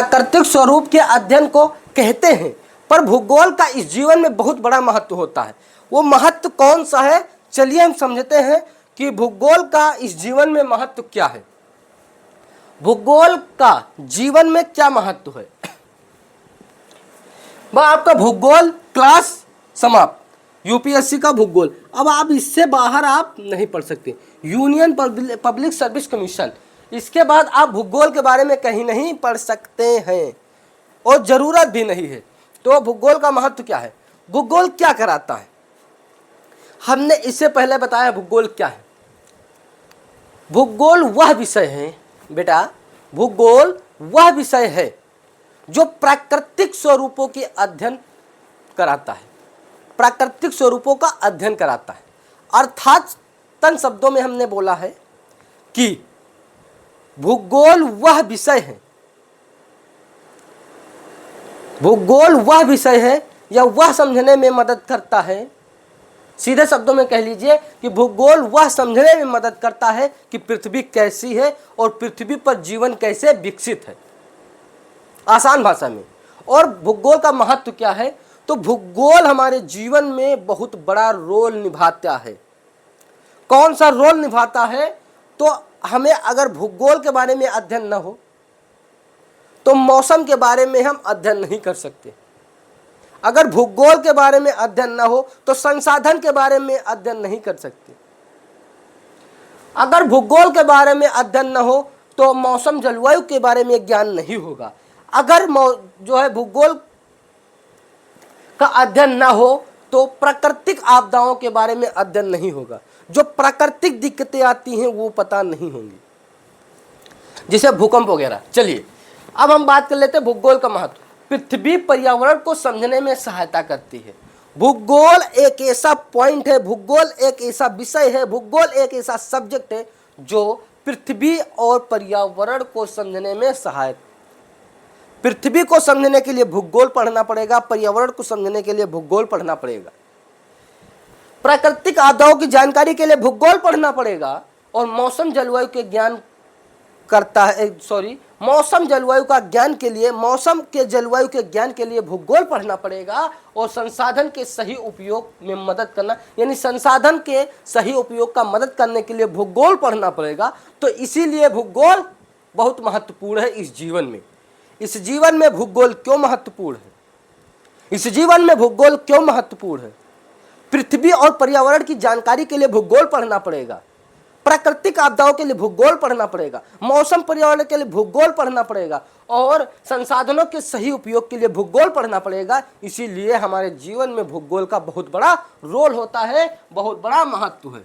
प्राकृतिक स्वरूप के अध्ययन को कहते हैं, पर भूगोल का इस जीवन में बहुत बड़ा महत्व होता है। वो महत्व कौन सा है, चलिए हम समझते हैं कि भूगोल का इस जीवन में महत्व क्या है। भूगोल का जीवन में क्या महत्व है। वह आपका भूगोल क्लास समाप्त, यूपीएससी का भूगोल। अब आप इससे बाहर आप नहीं पढ़ सकते। यूनियन पब्लिक सर्विस कमीशन, इसके बाद आप भूगोल के बारे में कहीं नहीं पढ़ सकते हैं और ज़रूरत भी नहीं है। तो भूगोल का महत्व क्या है, भूगोल क्या कराता है, हमने इससे पहले बताया भूगोल क्या है। भूगोल वह विषय है बेटा, भूगोल वह विषय है जो प्राकृतिक स्वरूपों के अध्ययन कराता है, प्राकृतिक स्वरूपों का अध्ययन कराता है। अर्थात तन शब्दों में हमने बोला है कि भूगोल वह विषय है, भूगोल वह विषय है या वह समझने में मदद करता है। सीधे शब्दों में कह लीजिए कि भूगोल वह समझने में मदद करता है कि पृथ्वी कैसी है और पृथ्वी पर जीवन कैसे विकसित है, आसान भाषा में। और भूगोल का महत्व क्या है, तो भूगोल हमारे जीवन में बहुत बड़ा रोल निभाता है। कौन सा रोल निभाता है, तो हमें अगर भूगोल के बारे में अध्ययन न हो तो मौसम के बारे में हम अध्ययन नहीं कर सकते। अगर भूगोल के बारे में अध्ययन न हो तो संसाधन के बारे में अध्ययन नहीं कर सकते। अगर भूगोल के बारे में अध्ययन न हो तो मौसम जलवायु के बारे में ज्ञान नहीं होगा। अगर जो है भूगोल का अध्ययन न हो तो प्राकृतिक आपदाओं के बारे में अध्ययन नहीं होगा। जो प्राकृतिक दिक्कतें आती हैं वो पता नहीं होंगी, जैसे भूकंप वगैरह। चलिए अब हम बात कर लेते हैं भूगोल का महत्व। पृथ्वी पर्यावरण को समझने में सहायता करती है। भूगोल एक ऐसा पॉइंट है, भूगोल एक ऐसा विषय है, भूगोल एक ऐसा सब्जेक्ट है जो पृथ्वी और पर्यावरण को समझने में सहायक। पृथ्वी को समझने के लिए भूगोल पढ़ना पड़ेगा, पर्यावरण को समझने के लिए भूगोल पढ़ना पड़ेगा, प्राकृतिक आपदाओं की जानकारी के लिए भूगोल पढ़ना पड़ेगा, और मौसम जलवायु के ज्ञान करता है मौसम जलवायु का ज्ञान के लिए, मौसम के जलवायु के ज्ञान के लिए भूगोल पढ़ना पड़ेगा। और संसाधन के सही उपयोग में मदद करना, यानी संसाधन के सही उपयोग का मदद करने के लिए भूगोल पढ़ना पड़ेगा। तो इसीलिए भूगोल बहुत महत्वपूर्ण है इस जीवन में। इस जीवन में भूगोल क्यों महत्वपूर्ण है, इस जीवन में भूगोल क्यों महत्वपूर्ण है। पृथ्वी और पर्यावरण की जानकारी के लिए भूगोल पढ़ना पड़ेगा, प्राकृतिक आपदाओं के लिए भूगोल पढ़ना पड़ेगा, मौसम पर्यावरण के लिए भूगोल पढ़ना पड़ेगा, और संसाधनों के सही उपयोग के लिए भूगोल पढ़ना पड़ेगा। इसीलिए हमारे जीवन में भूगोल का बहुत बड़ा रोल होता है, बहुत बड़ा महत्व है।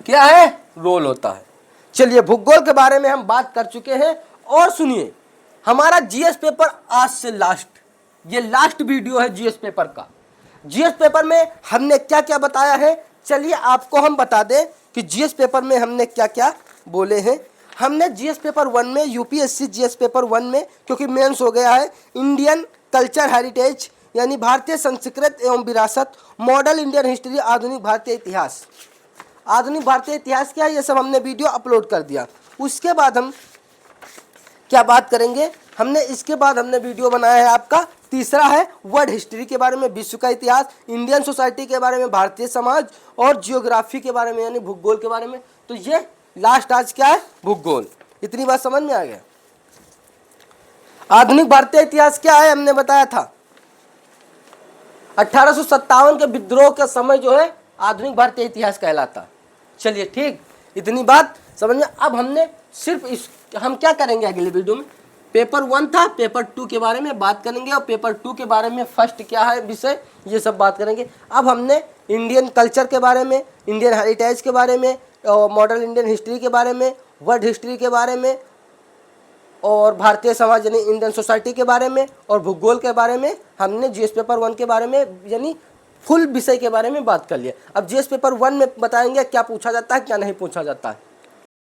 क्या है, रोल होता है। चलिए भूगोल के बारे में हम बात कर चुके हैं। और सुनिए, हमारा जीएस पेपर आज से लास्ट, ये लास्ट वीडियो है जीएस पेपर का। जीएस पेपर में हमने क्या क्या बताया है, चलिए आपको हम बता दें कि जीएस पेपर में हमने क्या क्या बोले हैं। हमने जीएस पेपर 1 में, यूपीएससी जीएस पेपर 1 में, क्योंकि मेंस हो गया है, इंडियन कल्चर हेरिटेज यानी भारतीय संस्कृति एवं विरासत, मॉडल इंडियन हिस्ट्री, आधुनिक भारतीय इतिहास। आधुनिक भारतीय इतिहास क्या है, ये सब हमने वीडियो अपलोड कर दिया। उसके बाद हम क्या बात करेंगे, इसके बाद हमने वीडियो बनाया है आपका तीसरा है वर्ल्ड हिस्ट्री के बारे में, विश्व का इतिहास, इंडियन सोसाइटी के बारे में, भारतीय समाज, और जियोग्राफी के बारे में यानी भूगोल के बारे में। तो ये लास्ट आज क्या है, भूगोल। इतनी बात समझ में आ गया। आधुनिक भारतीय इतिहास क्या है, हमने बताया था 1857 के विद्रोह का समय जो है आधुनिक भारतीय इतिहास कहलाता। चलिए ठीक, इतनी बात समझ में। अब हमने सिर्फ हम क्या करेंगे अगले वीडियो में, पेपर 1 था, पेपर 2 के बारे में बात करेंगे, और पेपर 2 के बारे में फर्स्ट क्या है विषय, ये सब बात करेंगे। अब हमने इंडियन कल्चर के बारे में, इंडियन हेरिटेज के बारे में, मॉडल इंडियन हिस्ट्री के बारे में, वर्ल्ड हिस्ट्री के बारे में, और भारतीय समाज यानी इंडियन सोसाइटी के बारे में, और भूगोल के बारे में हमने जीएस पेपर 1 के बारे में यानी फुल विषय के बारे में बात कर लिया। अब जीएस पेपर 1 में बताएंगे क्या पूछा जाता है, क्या नहीं पूछा जाता है।